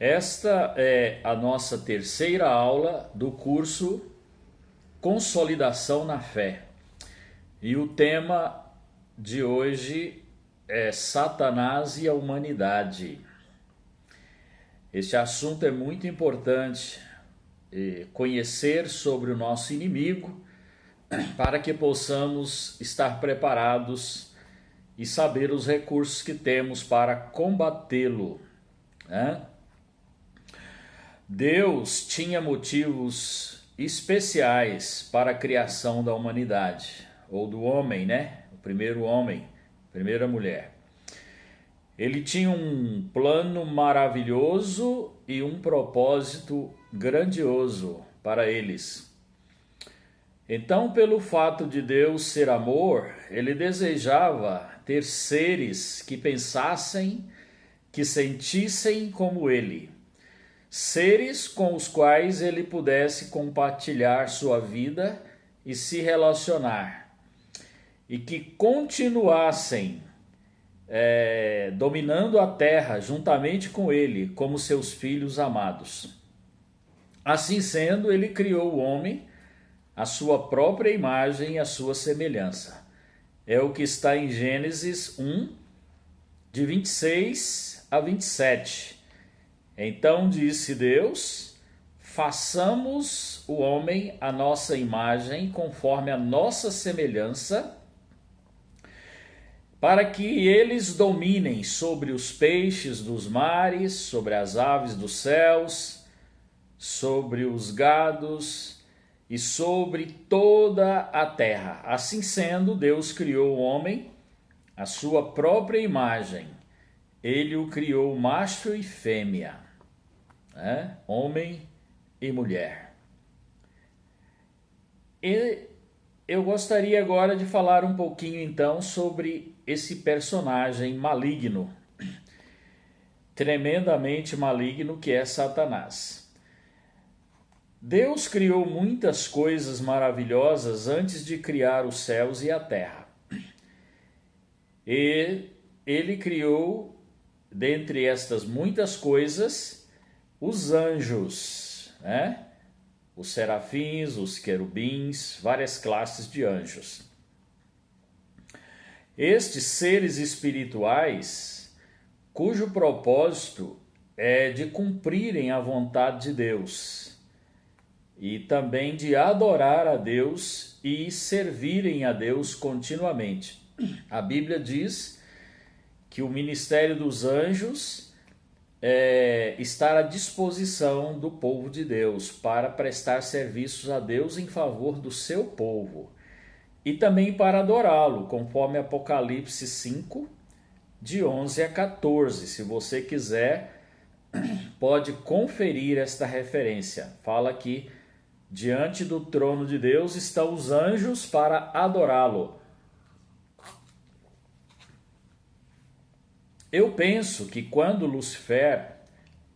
Esta é a nossa terceira aula do curso Consolidação na Fé. E o tema de hoje é Satanás e a humanidade. Este assunto é muito importante, conhecer sobre o nosso inimigo para que possamos estar preparados e saber os recursos que temos para combatê-lo, né? Deus tinha motivos especiais para a criação da humanidade, ou do homem, né? O primeiro homem, a primeira mulher. Ele tinha um plano maravilhoso e um propósito grandioso para eles. Então, pelo fato de Deus ser amor, ele desejava ter seres que pensassem, que sentissem como ele. Seres com os quais ele pudesse compartilhar sua vida e se relacionar. E que continuassem dominando a terra juntamente com ele, como seus filhos amados. Assim sendo, ele criou o homem a sua própria imagem e a sua semelhança. É o que está em Gênesis 1, de 26 a 27. Então disse Deus: façamos o homem à nossa imagem, conforme a nossa semelhança, para que eles dominem sobre os peixes dos mares, sobre as aves dos céus, sobre os gados e sobre toda a terra. Assim sendo, Deus criou o homem à sua própria imagem. Ele o criou macho e fêmea, né? Homem e mulher. E eu gostaria agora de falar um pouquinho então sobre esse personagem maligno, tremendamente maligno, que é Satanás. Deus criou muitas coisas maravilhosas antes de criar os céus e a terra. E ele criou, dentre estas muitas coisas, os anjos, né? Os serafins, os querubins, várias classes de anjos. Estes seres espirituais, cujo propósito é de cumprirem a vontade de Deus, e também de adorar a Deus e servirem a Deus continuamente. A Bíblia diz que o ministério dos anjos está à disposição do povo de Deus para prestar serviços a Deus em favor do seu povo e também para adorá-lo, conforme Apocalipse 5, de 11 a 14. Se você quiser, pode conferir esta referência. Fala que diante do trono de Deus estão os anjos para adorá-lo. Eu penso que quando Lucifer,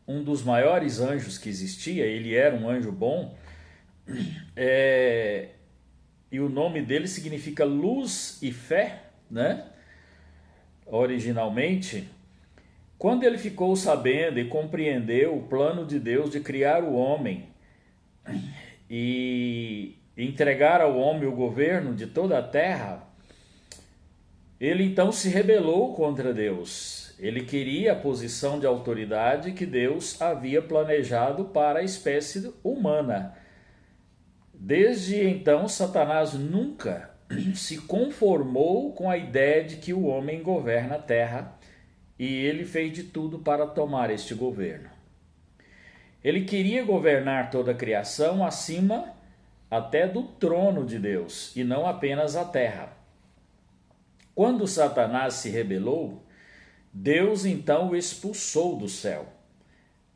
um dos maiores anjos que existia, ele era um anjo bom, e o nome dele significa luz e fé, né? Originalmente, quando ele ficou sabendo e compreendeu o plano de Deus de criar o homem e entregar ao homem o governo de toda a terra, ele então se rebelou contra Deus. Ele queria a posição de autoridade que Deus havia planejado para a espécie humana. Desde então, Satanás nunca se conformou com a ideia de que o homem governa a terra, e ele fez de tudo para tomar este governo. Ele queria governar toda a criação acima até do trono de Deus, e não apenas a terra. Quando Satanás se rebelou, Deus então o expulsou do céu.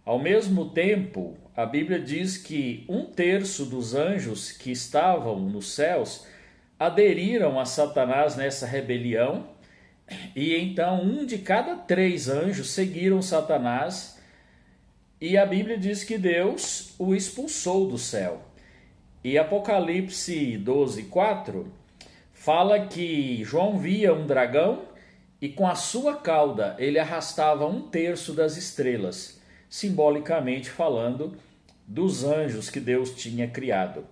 Ao mesmo tempo, a Bíblia diz que 1/3 dos anjos que estavam nos céus aderiram a Satanás nessa rebelião, e então 1 de cada 3 anjos seguiram Satanás. E a Bíblia diz que Deus o expulsou do céu. E Apocalipse 12, 4 fala que João via um dragão e com a sua cauda ele arrastava 1/3 das estrelas, simbolicamente falando dos anjos que Deus tinha criado.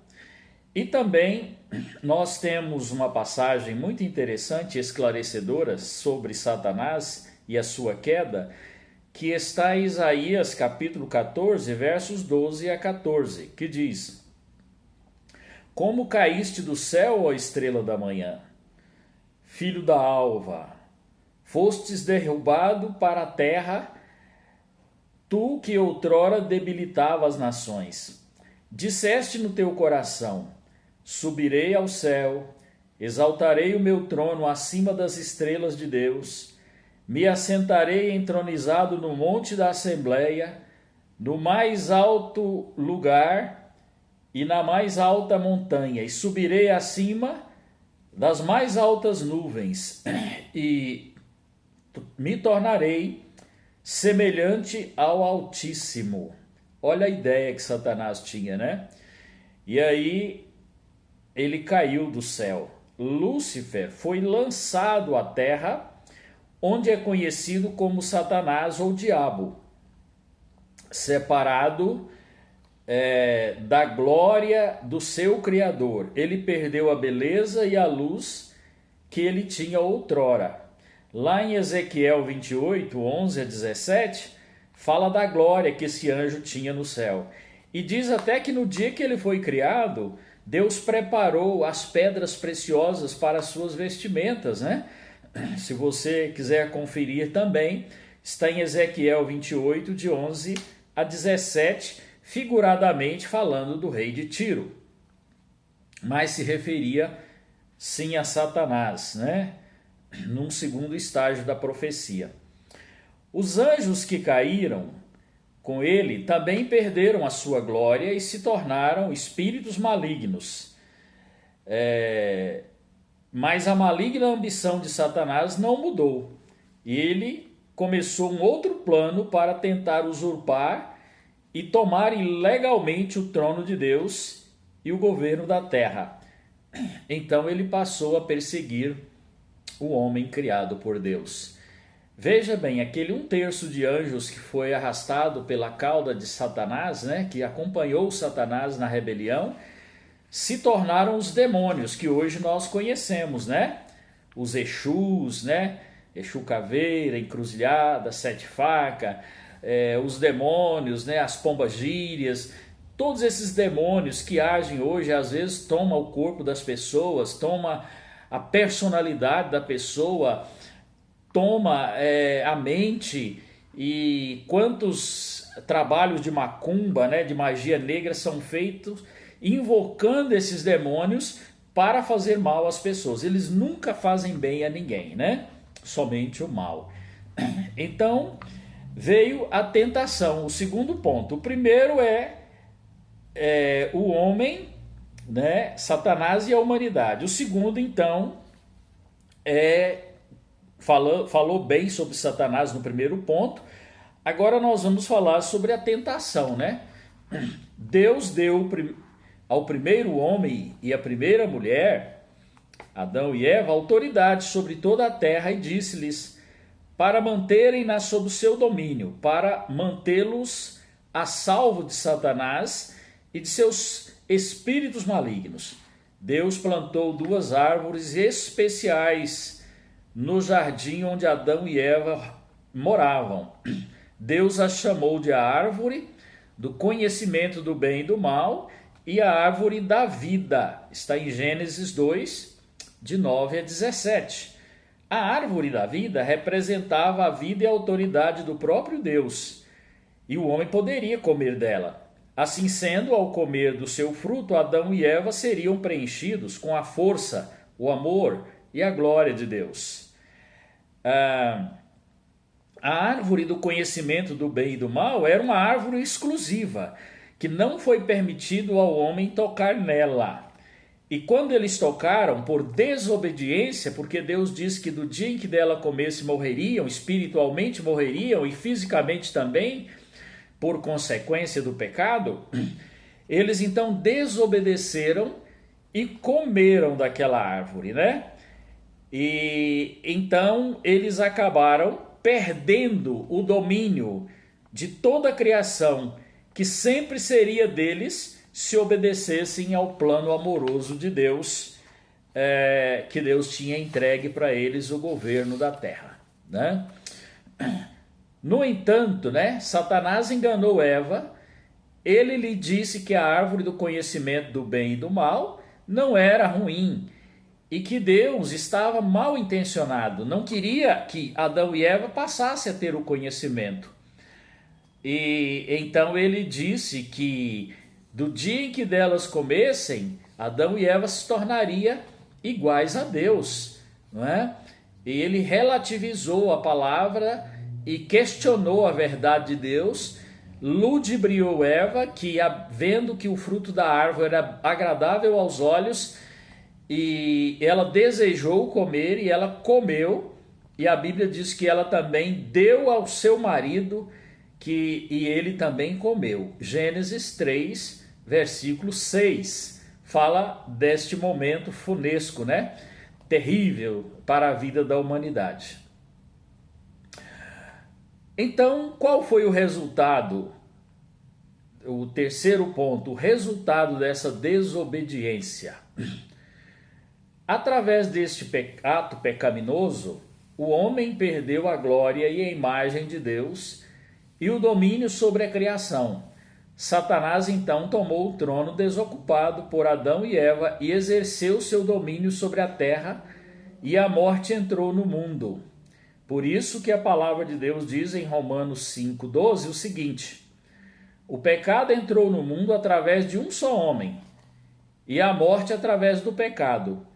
E também nós temos uma passagem muito interessante e esclarecedora sobre Satanás e a sua queda, que está em Isaías capítulo 14, versos 12 a 14, que diz: Como caíste do céu, ó estrela da manhã, filho da alva, fostes derrubado para a terra, tu que outrora debilitava as nações. Disseste no teu coração: subirei ao céu, exaltarei o meu trono acima das estrelas de Deus, me assentarei entronizado no monte da Assembleia, no mais alto lugar e na mais alta montanha, e subirei acima das mais altas nuvens, e me tornarei semelhante ao Altíssimo. Olha a ideia que Satanás tinha, né? E aí ele caiu do céu. Lúcifer foi lançado à terra, onde é conhecido como Satanás ou Diabo, separado da glória do seu Criador. Ele perdeu a beleza e a luz que ele tinha outrora. Lá em Ezequiel 28, 11 a 17, fala da glória que esse anjo tinha no céu. E diz até que no dia que ele foi criado, Deus preparou as pedras preciosas para as suas vestimentas, né? Se você quiser conferir também, está em Ezequiel 28, de 11 a 17, figuradamente falando do rei de Tiro. Mas se referia sim a Satanás, né? Num segundo estágio da profecia. Os anjos que caíram com ele também perderam a sua glória e se tornaram espíritos malignos. Mas a maligna ambição de Satanás não mudou. Ele começou um outro plano para tentar usurpar e tomar ilegalmente o trono de Deus e o governo da terra. Então ele passou a perseguir o homem criado por Deus. Veja bem, aquele 1/3 de anjos que foi arrastado pela cauda de Satanás, né, que acompanhou Satanás na rebelião, se tornaram os demônios que hoje nós conhecemos, né? Os Exus, né? Exu Caveira, Encruzilhada, Sete Facas, os demônios, né? As pombagírias, todos esses demônios que agem hoje, às vezes tomam o corpo das pessoas, toma a personalidade da pessoa, toma a mente. E quantos trabalhos de macumba, né, de magia negra são feitos invocando esses demônios para fazer mal às pessoas. Eles nunca fazem bem a ninguém, né? Somente o mal. Então veio a tentação, o segundo ponto. O primeiro é o homem, né, Satanás e a humanidade. O segundo, então, falou bem sobre Satanás no primeiro ponto. Agora nós vamos falar sobre a tentação, né? Deus deu ao primeiro homem e à primeira mulher, Adão e Eva, autoridade sobre toda a terra, e disse-lhes para manterem-na sob o seu domínio, para mantê-los a salvo de Satanás e de seus espíritos malignos. Deus plantou 2 árvores especiais no jardim onde Adão e Eva moravam. Deus as chamou de a árvore do conhecimento do bem e do mal e a árvore da vida. Está em Gênesis 2, de 9 a 17. A árvore da vida representava a vida e a autoridade do próprio Deus, e o homem poderia comer dela. Assim sendo, ao comer do seu fruto, Adão e Eva seriam preenchidos com a força, o amor e a glória de Deus. A árvore do conhecimento do bem e do mal era uma árvore exclusiva, que não foi permitido ao homem tocar nela. E quando eles tocaram, por desobediência, porque Deus disse que do dia em que dela comesse morreriam, espiritualmente morreriam e fisicamente também, por consequência do pecado, eles então desobedeceram e comeram daquela árvore, né? E então eles acabaram perdendo o domínio de toda a criação, que sempre seria deles se obedecessem ao plano amoroso de Deus, que Deus tinha entregue para eles o governo da terra, né? No entanto, né, Satanás enganou Eva. Ele lhe disse que a árvore do conhecimento do bem e do mal não era ruim e que Deus estava mal intencionado, não queria que Adão e Eva passassem a ter o conhecimento. E então ele disse que do dia em que delas comessem, Adão e Eva se tornariam iguais a Deus, não é? E ele relativizou a palavra e questionou a verdade de Deus, ludibriou Eva, que vendo que o fruto da árvore era agradável aos olhos, e ela desejou comer e ela comeu, e a Bíblia diz que ela também deu ao seu marido, e ele também comeu. Gênesis 3, versículo 6, fala deste momento funesco, né? Terrível para a vida da humanidade. Então, qual foi o resultado? O terceiro ponto, o resultado dessa desobediência. Através deste ato pecaminoso, o homem perdeu a glória e a imagem de Deus e o domínio sobre a criação. Satanás então tomou o trono desocupado por Adão e Eva e exerceu seu domínio sobre a terra, e a morte entrou no mundo. Por isso que a palavra de Deus diz em Romanos 5,12 o seguinte: o pecado entrou no mundo através de um só homem, e a morte através do pecado.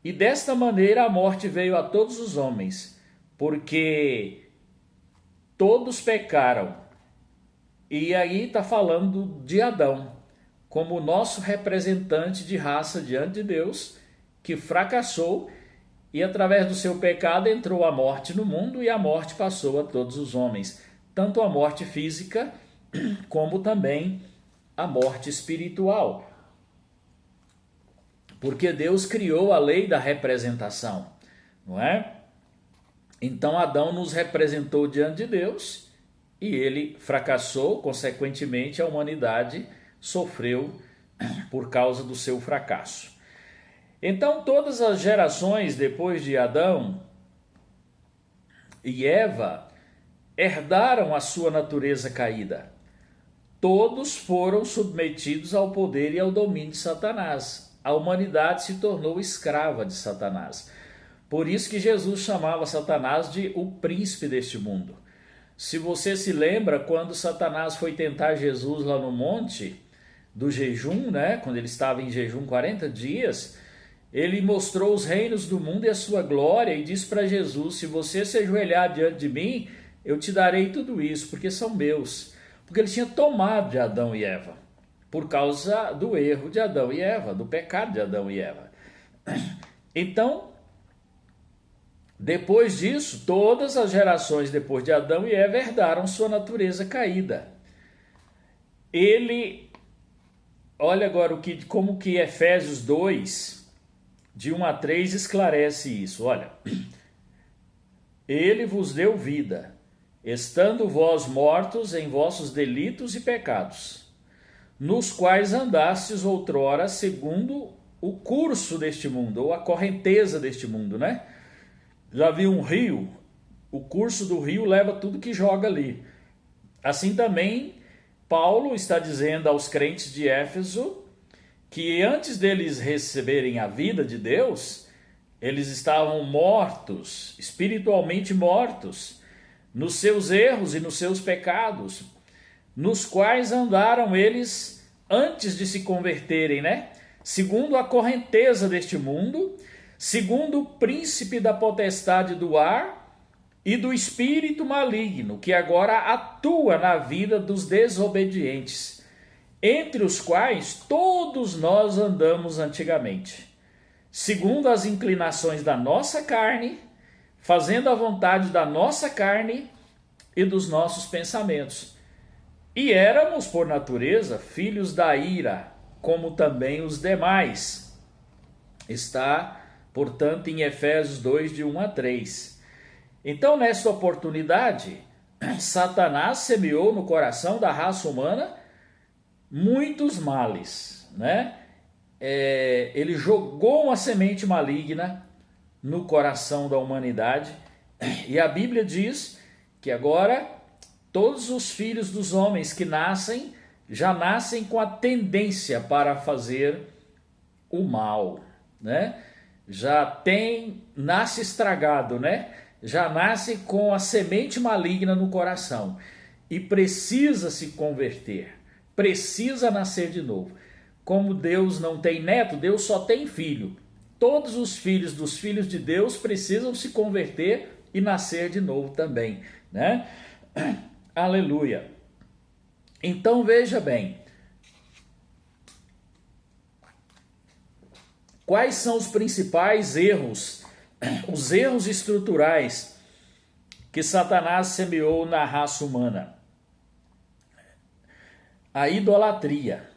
E desta maneira a morte veio a todos os homens, porque todos pecaram. E aí está falando de Adão, como o nosso representante de raça diante de Deus, que fracassou, e através do seu pecado entrou a morte no mundo, e a morte passou a todos os homens, tanto a morte física como também a morte espiritual. Porque Deus criou a lei da representação, não é? Então Adão nos representou diante de Deus e ele fracassou, consequentemente a humanidade sofreu por causa do seu fracasso. Então todas as gerações depois de Adão e Eva herdaram a sua natureza caída. Todos foram submetidos ao poder e ao domínio de Satanás. A humanidade se tornou escrava de Satanás. Por isso que Jesus chamava Satanás de o príncipe deste mundo. Se você se lembra, quando Satanás foi tentar Jesus lá no monte do jejum, né? Quando ele estava em jejum 40 dias, ele mostrou os reinos do mundo e a sua glória e disse para Jesus: se você se ajoelhar diante de mim, eu te darei tudo isso, porque são meus. Porque ele tinha tomado de Adão e Eva, por causa do erro de Adão e Eva, do pecado de Adão e Eva. Então, depois disso, todas as gerações depois de Adão e Eva herdaram sua natureza caída. Olha agora como que Efésios 2, de 1 a 3, esclarece isso. Olha, ele vos deu vida, estando vós mortos em vossos delitos e pecados, nos quais andastes outrora segundo o curso deste mundo, ou a correnteza deste mundo, né? Já viu um rio? O curso do rio leva tudo que joga ali. Assim também, Paulo está dizendo aos crentes de Éfeso que antes deles receberem a vida de Deus, eles estavam mortos, espiritualmente mortos, nos seus erros e nos seus pecados, nos quais andaram eles antes de se converterem, né? Segundo a correnteza deste mundo, segundo o príncipe da potestade do ar e do espírito maligno, que agora atua na vida dos desobedientes, entre os quais todos nós andamos antigamente, segundo as inclinações da nossa carne, fazendo a vontade da nossa carne e dos nossos pensamentos. E éramos, por natureza, filhos da ira, como também os demais. Está, portanto, em Efésios 2, de 1 a 3. Então, nesta oportunidade, Satanás semeou no coração da raça humana muitos males, né? Ele jogou uma semente maligna no coração da humanidade, e a Bíblia diz que agora todos os filhos dos homens que nascem, já nascem com a tendência para fazer o mal, né? Nasce estragado, né? Já nasce com a semente maligna no coração e precisa se converter, precisa nascer de novo. Como Deus não tem neto, Deus só tem filho. Todos os filhos dos filhos de Deus precisam se converter e nascer de novo também, né? Aleluia. Então veja bem, quais são os principais erros, os erros estruturais que Satanás semeou na raça humana? A idolatria.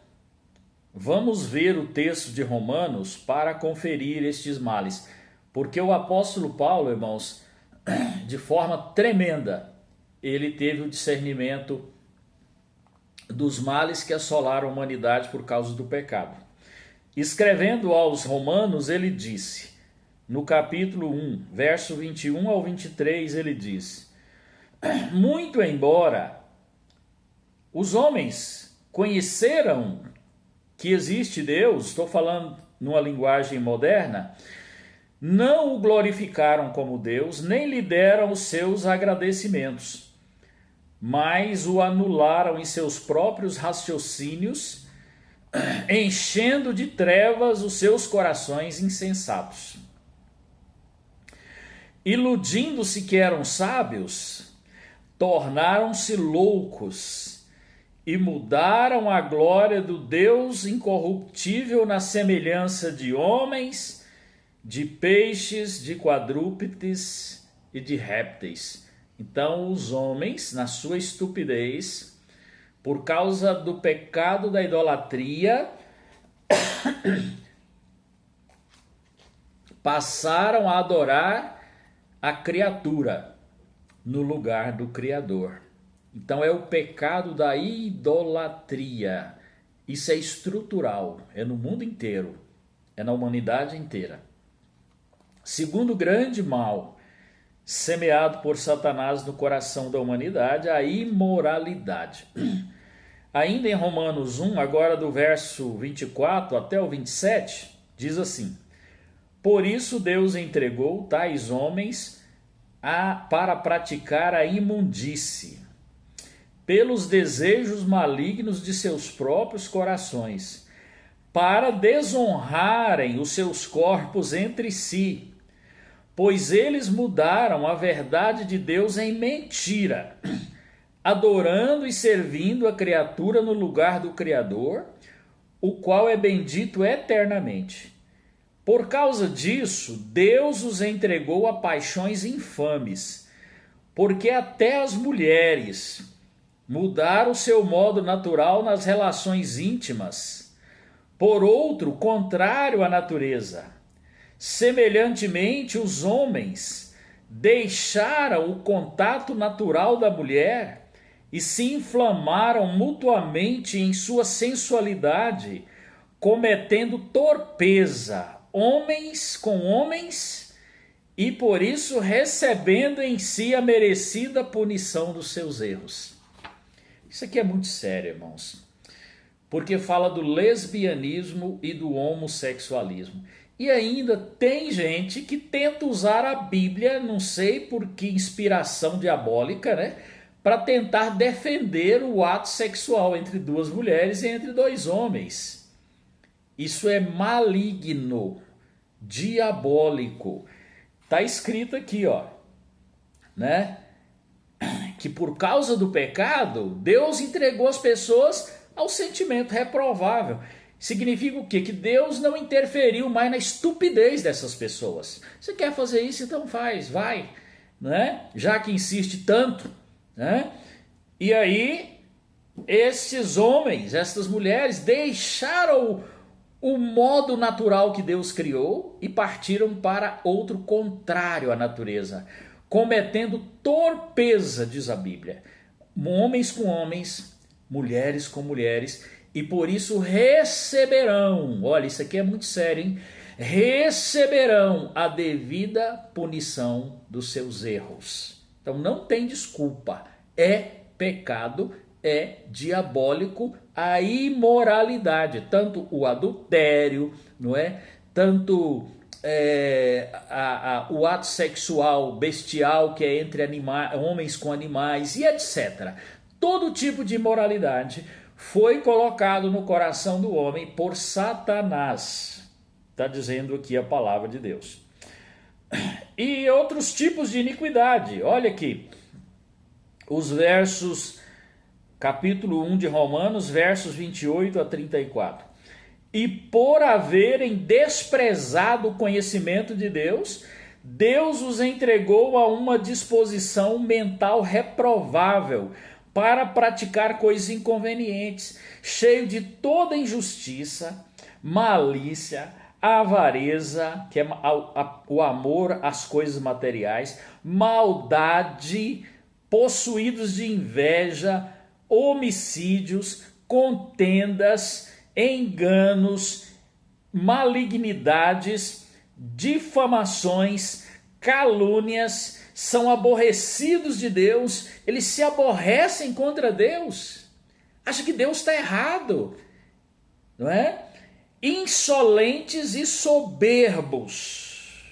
Vamos ver o texto de Romanos para conferir estes males, porque o apóstolo Paulo, irmãos, de forma tremenda, ele teve o discernimento dos males que assolaram a humanidade por causa do pecado. Escrevendo aos Romanos, ele disse, no capítulo 1, verso 21 ao 23, ele diz: muito embora os homens conheceram que existe Deus, estou falando numa linguagem moderna, não o glorificaram como Deus, nem lhe deram os seus agradecimentos, mas o anularam em seus próprios raciocínios, enchendo de trevas os seus corações insensatos. Iludindo-se que eram sábios, tornaram-se loucos e mudaram a glória do Deus incorruptível na semelhança de homens, de peixes, de quadrúpedes e de répteis. Então os homens, na sua estupidez, por causa do pecado da idolatria, passaram a adorar a criatura no lugar do Criador. Então é o pecado da idolatria. Isso é estrutural, é no mundo inteiro, é na humanidade inteira. Segundo grande mal semeado por Satanás no coração da humanidade, a imoralidade. Ainda em Romanos 1, agora do verso 24 até o 27, diz assim: por isso Deus entregou tais homens para praticar a imundície, pelos desejos malignos de seus próprios corações, para desonrarem os seus corpos entre si, pois eles mudaram a verdade de Deus em mentira, adorando e servindo a criatura no lugar do Criador, o qual é bendito eternamente. Por causa disso, Deus os entregou a paixões infames, porque até as mulheres mudaram o seu modo natural nas relações íntimas, por outro, contrário à natureza. Semelhantemente, os homens deixaram o contato natural da mulher e se inflamaram mutuamente em sua sensualidade, cometendo torpeza, homens com homens, e por isso recebendo em si a merecida punição dos seus erros. Isso aqui é muito sério, irmãos, porque fala do lesbianismo e do homossexualismo. E ainda tem gente que tenta usar a Bíblia, não sei por que inspiração diabólica, né, para tentar defender o ato sexual entre duas mulheres e entre dois homens. Isso é maligno, diabólico. Está escrito aqui, ó, né? Que por causa do pecado, Deus entregou as pessoas ao sentimento reprovável. Significa o quê? Que Deus não interferiu mais na estupidez dessas pessoas. Você quer fazer isso? Então faz, vai, né? Já que insiste tanto, né? E aí, esses homens, essas mulheres, deixaram o modo natural que Deus criou e partiram para outro contrário à natureza. cometendo torpeza, diz a Bíblia. Homens com homens, mulheres com mulheres, e por isso receberão, olha, isso aqui é muito sério, hein? Receberão a devida punição dos seus erros. Então não tem desculpa, é pecado, é diabólico a imoralidade, tanto o adultério, não é? Tanto o ato sexual bestial que é entre homens com animais e etc. Todo tipo de imoralidade foi colocado no coração do homem por Satanás. Está dizendo aqui a palavra de Deus. E outros tipos de iniquidade. Olha aqui, os versos, capítulo 1 de Romanos, versos 28 a 34. E por haverem desprezado o conhecimento de Deus, Deus os entregou a uma disposição mental reprovável para praticar coisas inconvenientes, cheio de toda injustiça, malícia, avareza, que é o amor às coisas materiais, maldade, possuídos de inveja, homicídios, contendas, enganos, malignidades, difamações, calúnias, são aborrecidos de Deus, eles se aborrecem contra Deus, acham que Deus está errado, não é? Insolentes e soberbos,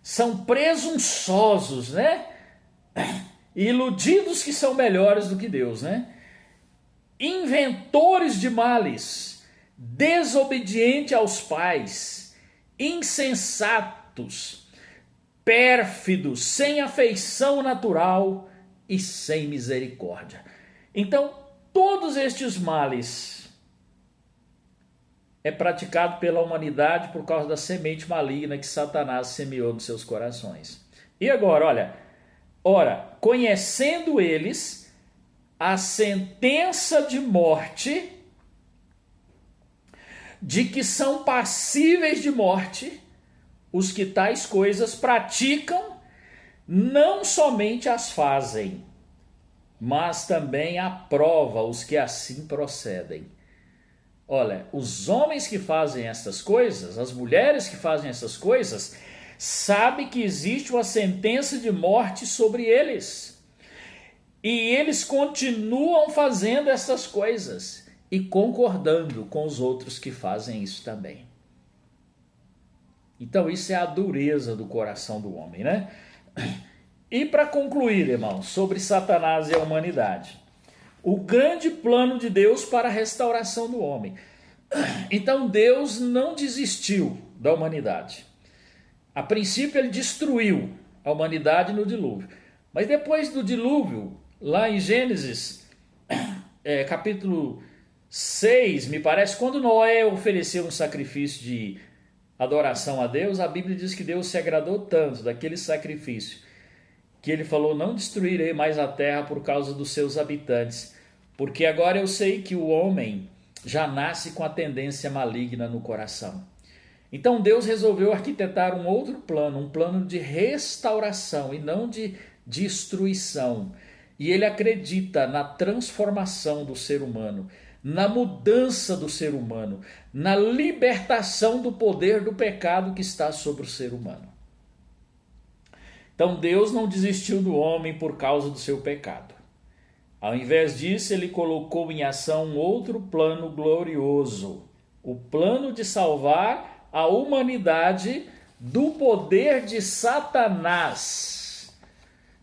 são presunçosos, né? Iludidos que são melhores do que Deus, né? Inventores de males, desobedientes aos pais, insensatos, pérfidos, sem afeição natural e sem misericórdia. Então, todos estes males é praticado pela humanidade por causa da semente maligna que Satanás semeou nos seus corações. E agora, ora, conhecendo eles a sentença de morte, de que são passíveis de morte, os que tais coisas praticam, não somente as fazem, mas também aprova os que assim procedem. Olha, os homens que fazem essas coisas, as mulheres que fazem essas coisas, sabem que existe uma sentença de morte sobre eles. E eles continuam fazendo essas coisas e concordando com os outros que fazem isso também. Então isso é a dureza do coração do homem, né? E para concluir, irmãos, sobre Satanás e a humanidade, o grande plano de Deus para a restauração do homem. Então Deus não desistiu da humanidade. A princípio ele destruiu a humanidade no dilúvio. Mas depois do dilúvio, lá em Gênesis, capítulo 6, me parece, quando Noé ofereceu um sacrifício de adoração a Deus, a Bíblia diz que Deus se agradou tanto daquele sacrifício, que ele falou, não destruirei mais a terra por causa dos seus habitantes, porque agora eu sei que o homem já nasce com a tendência maligna no coração. Então Deus resolveu arquitetar um outro plano, um plano de restauração e não de destruição. E ele acredita na transformação do ser humano, na mudança do ser humano, na libertação do poder do pecado que está sobre o ser humano. Então Deus não desistiu do homem por causa do seu pecado. Ao invés disso, ele colocou em ação um outro plano glorioso, o plano de salvar a humanidade do poder de Satanás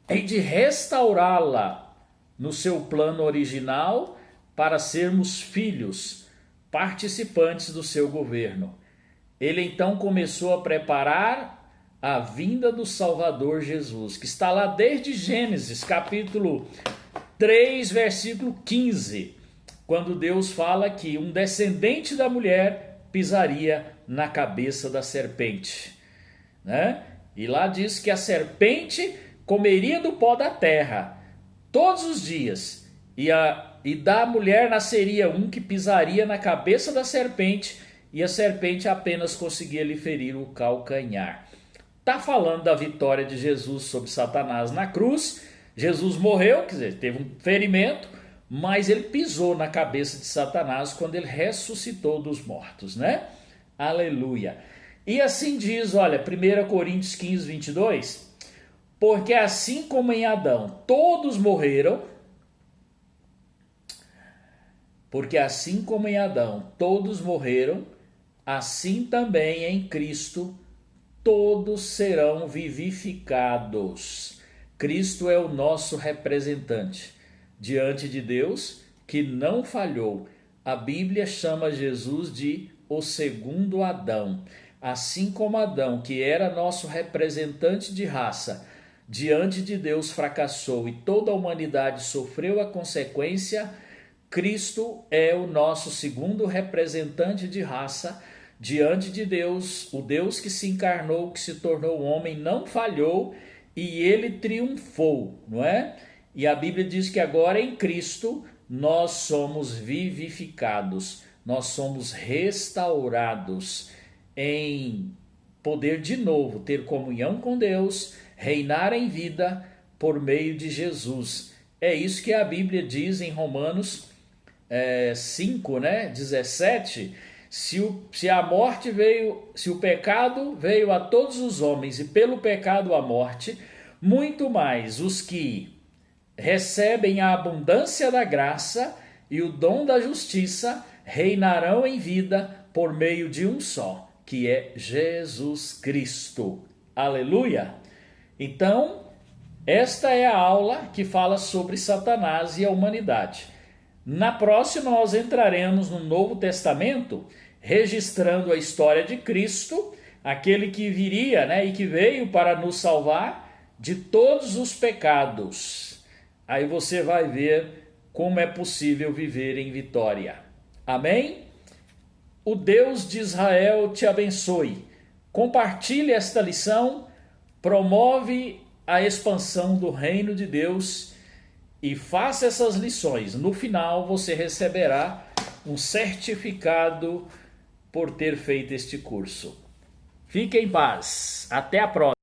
e de restaurá-la no seu plano original para sermos filhos, participantes do seu governo. Ele então começou a preparar a vinda do Salvador Jesus, que está lá desde Gênesis, capítulo 3, versículo 15, quando Deus fala que um descendente da mulher pisaria na cabeça da serpente, né? E lá diz que a serpente comeria do pó da terra todos os dias, e da mulher nasceria um que pisaria na cabeça da serpente, e a serpente apenas conseguia lhe ferir o calcanhar. está falando da vitória de Jesus sobre Satanás na cruz. Jesus morreu, quer dizer, teve um ferimento, mas ele pisou na cabeça de Satanás quando ele ressuscitou dos mortos, né? Aleluia. E assim diz, olha, 1 Coríntios 15, 22, porque assim como em Adão todos morreram, assim também em Cristo todos serão vivificados. Cristo é o nosso representante diante de Deus, que não falhou. A Bíblia chama Jesus de o segundo Adão. Assim como Adão, que era nosso representante de raça, diante de Deus fracassou e toda a humanidade sofreu a consequência, Cristo é o nosso segundo representante de raça diante de Deus. O Deus que se encarnou, que se tornou homem, não falhou e ele triunfou, não é? E a Bíblia diz que agora em Cristo nós somos vivificados, nós somos restaurados em poder de novo ter comunhão com Deus, reinar em vida por meio de Jesus. É isso que a Bíblia diz em Romanos 5, 17, se a morte veio, se o pecado veio a todos os homens e pelo pecado a morte, muito mais os que recebem a abundância da graça e o dom da justiça reinarão em vida por meio de um só, que é Jesus Cristo. Aleluia! Então, esta é a aula que fala sobre Satanás e a humanidade. Na próxima nós entraremos no Novo Testamento, registrando a história de Cristo, aquele que viria, e que veio para nos salvar de todos os pecados. Aí você vai ver como é possível viver em vitória. Amém? O Deus de Israel te abençoe. Compartilhe esta lição, promove a expansão do reino de Deus e faça essas lições. No final você receberá um certificado por ter feito este curso. Fique em paz. Até a próxima.